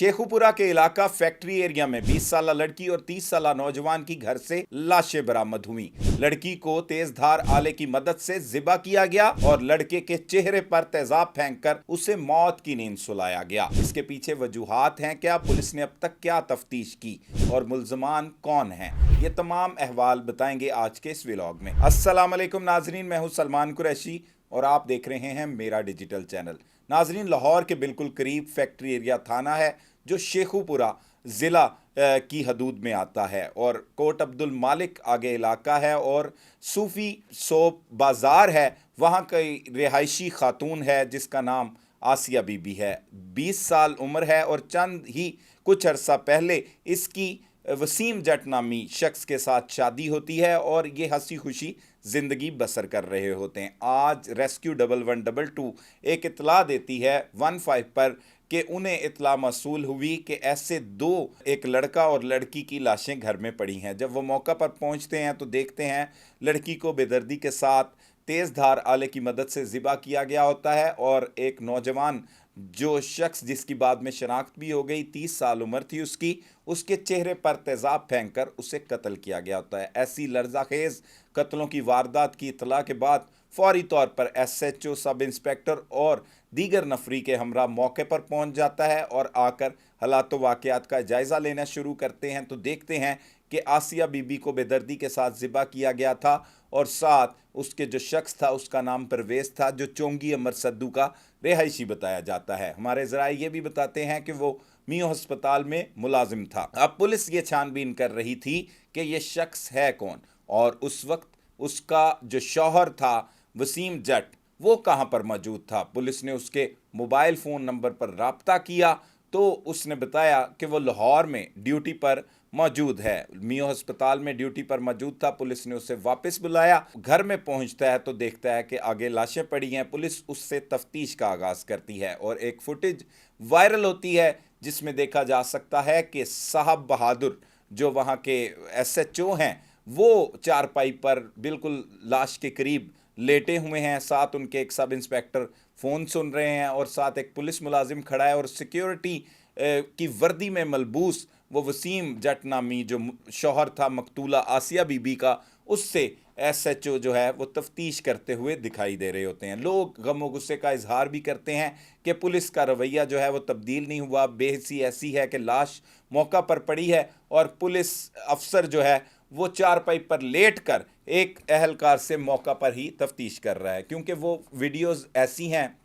शेखुपुरा के इलाका factory area में 20 साल लड़की और 30 साल नौजवान की घर से लाशें बरामद हुई। लड़की को तेज धार आले की मदद से ज़िबा किया गया और लड़के के चेहरे पर तेजाब फेंककर उसे मौत की नींद सुलाया गया। इसके पीछे वजूहात हैं क्या, पुलिस ने अब तक क्या तफ्तीश की और मुल्ज़मान कौन हैं, ये तमाम अहवाल बताएंगे आज के इस व्लॉग में। अस्सलाम वालेकुम नाजरीन, मैं हूं सलमान कुरैशी और आप देख रहे हैं मेरा डिजिटल चैनल। नाजरीन, लाहौर के बिल्कुल करीब फैक्ट्री एरिया थाना है जो शेखुपुरा ज़िला की हदूद में आता है और कोट अब्दुल मालिक आगे इलाका है और सूफ़ी सोप बाज़ार है, वहाँ कई रिहायशी खातून है जिसका नाम आसिया बीबी है। 20 साल उम्र है और चंद ही कुछ अरसा पहले इसकी वसीम जट नामी शख्स के साथ शादी होती है और ये हंसी खुशी ज़िंदगी बसर कर रहे होते हैं। आज रेस्क्यू 1122 एक इतला देती है 15 पर कि उन्हें इतला मसूल हुई कि ऐसे एक लड़का और लड़की की लाशें घर में पड़ी हैं। जब वो मौका पर पहुंचते हैं तो देखते हैं लड़की को बेदर्दी के साथ तेज़ धार आले की मदद से ज़िबा किया गया होता है और एक नौजवान जो शख्स जिसकी बाद में शनाख्त भी हो गई, 30 साल उम्र थी उसके चेहरे पर तेज़ाब फेंककर उसे कत्ल किया गया होता है। ऐसी लर्ज़ाखेज़ कत्लों की वारदात की इतला के बाद फौरी तौर पर SHO सब इंस्पेक्टर और दीगर नफरी के हमरा मौके पर पहुंच जाता है और आकर हालात वाक़यात का जायज़ा लेना शुरू करते हैं। तो देखते हैं कि आसिया बीबी को बेदर्दी के साथ ज़िबा किया गया था और साथ उसके जो शख्स था उसका नाम परवेज़ था जो चोंगी अमर सद्दू का रिहायशी बताया जाता है। हमारे ज़राए ये भी बताते हैं कि वो मियो अस्पताल में मुलाजिम था। अब पुलिस ये छानबीन कर रही थी कि ये शख्स है कौन और उस वक्त उसका जो शौहर था वसीम जट वो कहाँ पर मौजूद था। पुलिस ने उसके मोबाइल फ़ोन नंबर पर राब्ता किया तो उसने बताया कि वो लाहौर में ड्यूटी पर मौजूद है, मियो अस्पताल में ड्यूटी पर मौजूद था। पुलिस ने उसे वापस बुलाया, घर में पहुंचता है तो देखता है कि आगे लाशें पड़ी हैं। पुलिस उससे तफ्तीश का आगाज़ करती है और एक फुटेज वायरल होती है जिसमें देखा जा सकता है कि साहब बहादुर जो वहाँ के SHO हैं वो चारपाई पर बिल्कुल लाश के करीब लेटे हुए हैं, साथ उनके एक सब इंस्पेक्टर फ़ोन सुन रहे हैं और साथ एक पुलिस मुलाजिम खड़ा है और सिक्योरिटी की वर्दी में मलबूस वो वसीम जट नामी जो शौहर था मकतूला आसिया बीबी का, उससे SHO जो है वो तफ्तीश करते हुए दिखाई दे रहे होते हैं। लोग गम और गुस्से का इजहार भी करते हैं कि पुलिस का रवैया जो है वो तब्दील नहीं हुआ। बेहसी ऐसी है कि लाश मौका पर पड़ी है और पुलिस अफसर जो है वो चारपाई पर लेट कर एक अहलकार से मौका पर ही तफ्तीश कर रहा है, क्योंकि वो वीडियोज़ ऐसी हैं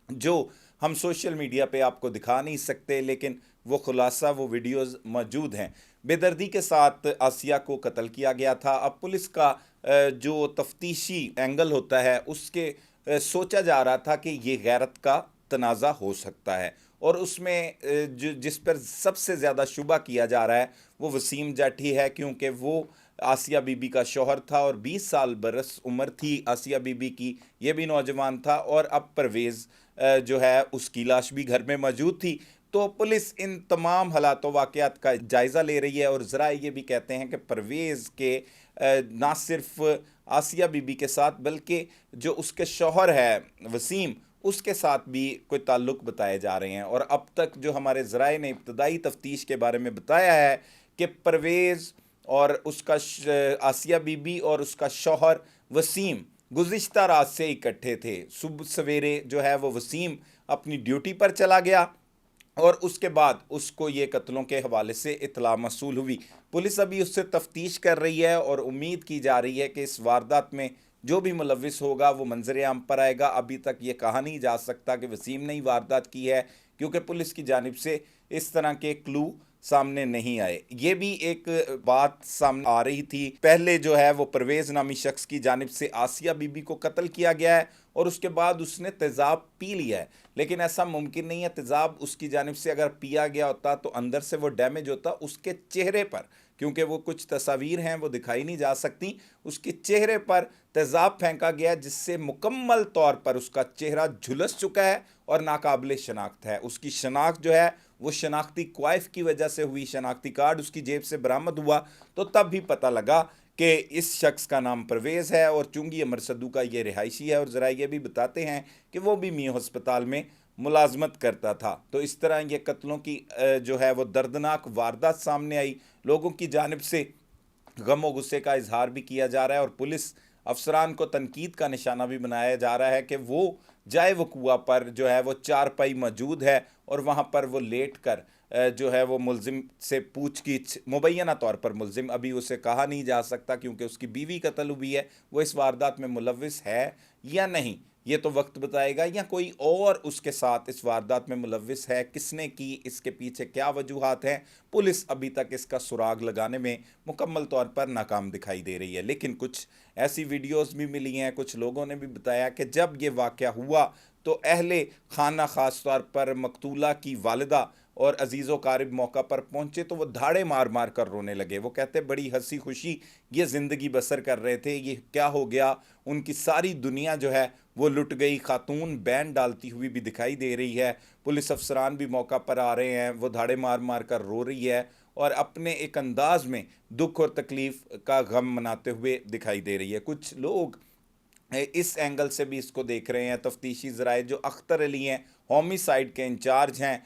जो हम सोशल मीडिया पे आपको दिखा नहीं सकते, लेकिन वो खुलासा वो वीडियोज़ मौजूद हैं। बेदर्दी के साथ आसिया को कत्ल किया गया था। अब पुलिस का जो तफ्तीशी एंगल होता है उसके सोचा जा रहा था कि ये गैरत का तनाज़ा हो सकता है और उसमें जिस पर सबसे ज़्यादा शुबा किया जा रहा है वो वसीम जट ही है, क्योंकि वो आसिया बीबी का शौहर था और 20 साल बरस उम्र थी आसिया बीबी की, ये भी नौजवान था और अब परवेज़ जो है उसकी लाश भी घर में मौजूद थी। तो पुलिस इन तमाम हालात वाक़यात का जायज़ा ले रही है और ज़रा ये भी कहते हैं कि परवेज़ के ना सिर्फ आसिया बीबी के साथ बल्कि जो उसके शौहर है वसीम उसके साथ भी कोई ताल्लुक़ बताए जा रहे हैं। और अब तक जो हमारे ज़राए ने इब्तदाई तफ्तीश के बारे में बताया है कि परवेज़ और उसका आसिया बीबी और उसका शौहर वसीम गुज़िश्ता रात से इकट्ठे थे। सुबह सवेरे जो है वो वसीम अपनी ड्यूटी पर चला गया और उसके बाद उसको ये कत्लों के हवाले से इतला मसूल हुई। पुलिस अभी उससे तफ्तीश कर रही है और उम्मीद की जा रही है कि इस वारदात में जो भी मुलविस होगा वो मंजर आम पर आएगा। अभी तक ये कहा नहीं जा सकता कि वसीम ने ही वारदात की है, क्योंकि पुलिस की जानिब से इस तरह के क्लू सामने नहीं आए। ये भी एक बात सामने आ रही थी, पहले जो है वो परवेज़ नामी शख्स की जानिब से आसिया बीबी को कत्ल किया गया है और उसके बाद उसने तेज़ाब पी लिया है, लेकिन ऐसा मुमकिन नहीं है। तेज़ाब उसकी जानिब से अगर पिया गया होता तो अंदर से वो डैमेज होता उसके चेहरे पर, क्योंकि वो कुछ तस्वीर हैं वो दिखाई नहीं जा सकती। उसके चेहरे पर तेज़ाब फेंका गया जिससे मुकम्मल तौर पर उसका चेहरा झुलस चुका है और नाकाबिल शनाख्त है। उसकी शनाख्त जो है वो शनाख्ती क्वाइफ की वजह से हुई। शनाख्ती कार्ड उसकी जेब से बरामद हुआ तो तब भी पता लगा कि इस शख्स का नाम परवेज़ है और चुंगी अमर सद्दू का ये रिहायशी है। और ज़रा ये भी बताते हैं कि वो भी मियां अस्पताल में ملازمت کرتا تھا۔ تو اس طرح یہ قتلوں کی جو ہے وہ دردناک واردات سامنے آئی، لوگوں کی جانب سے غم و غصے کا اظہار بھی کیا جا رہا ہے، اور پولیس افسران کو تنقید کا نشانہ بھی بنایا جا رہا ہے کہ وہ جائے وقوع پر جو ہے وہ چارپائی موجود ہے، اور وہاں پر وہ لیٹ کر جو ہے وہ ملزم سے پوچھ گچھ، مبینہ طور پر ملزم، ابھی اسے کہا نہیں جا سکتا کیونکہ اس کی بیوی قتل ہوئی ہے، وہ اس واردات میں ملوث ہے یا نہیں، یہ تو وقت بتائے گا، یا کوئی اور اس کے ساتھ اس واردات میں ملوث ہے، کس نے کی، اس کے پیچھے کیا وجوہات ہیں، پولیس ابھی تک اس کا سراغ لگانے میں مکمل طور پر ناکام دکھائی دے رہی ہے۔ لیکن کچھ ایسی ویڈیوز بھی ملی ہیں، کچھ لوگوں نے بھی بتایا کہ جب یہ واقعہ ہوا تو اہل خانہ خاص طور پر مقتولہ کی والدہ اور عزیز و قارب موقع پر پہنچے تو وہ دھاڑے مار مار کر رونے لگے۔ وہ کہتے بڑی ہنسی خوشی یہ زندگی بسر کر رہے تھے، یہ کیا ہو گیا، ان کی ساری دنیا جو ہے وہ لٹ گئی۔ خاتون بین ڈالتی ہوئی بھی دکھائی دے رہی ہے، پولیس افسران بھی موقع پر آ رہے ہیں، وہ دھاڑے مار مار کر رو رہی ہے اور اپنے ایک انداز میں دکھ اور تکلیف کا غم مناتے ہوئے دکھائی دے رہی ہے۔ کچھ لوگ اس اینگل سے بھی اس کو دیکھ رہے ہیں، تفتیشی ذرائع جو اختر علی ہیں، ہومی سائڈ کے انچارج ہیں،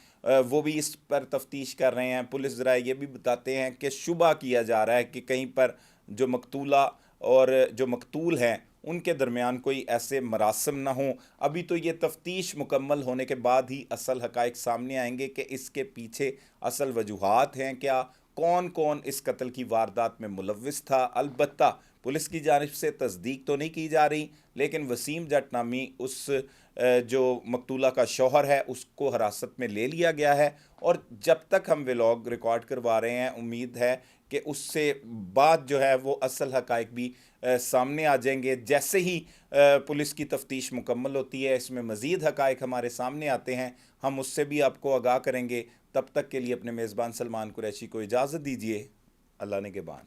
وہ بھی اس پر تفتیش کر رہے ہیں۔ پولیس ذرائع یہ بھی بتاتے ہیں کہ شبہ کیا جا رہا ہے کہ کہیں پر جو مقتولہ اور جو مقتول ہیں ان کے درمیان کوئی ایسے مراسم نہ ہوں۔ ابھی تو یہ تفتیش مکمل ہونے کے بعد ہی اصل حقائق سامنے آئیں گے کہ اس کے پیچھے اصل وجوہات ہیں کیا، کون کون اس قتل کی واردات میں ملوث تھا۔ البتہ پولیس کی جانب سے تصدیق تو نہیں کی جا رہی، لیکن وسیم جٹ نامی اس جو مقتولہ کا شوہر ہے اس کو حراست میں لے لیا گیا ہے، اور جب تک ہم ولاگ ریکارڈ کروا رہے ہیں امید ہے کہ اس سے بعد جو ہے وہ اصل حقائق بھی سامنے آ جائیں گے۔ جیسے ہی پولیس کی تفتیش مکمل ہوتی ہے، اس میں مزید حقائق ہمارے سامنے آتے ہیں، ہم اس سے بھی آپ کو آگاہ کریں گے۔ تب تک کے لیے اپنے میزبان سلمان قریشی کو اجازت دیجیے۔ اللہ نگہبان۔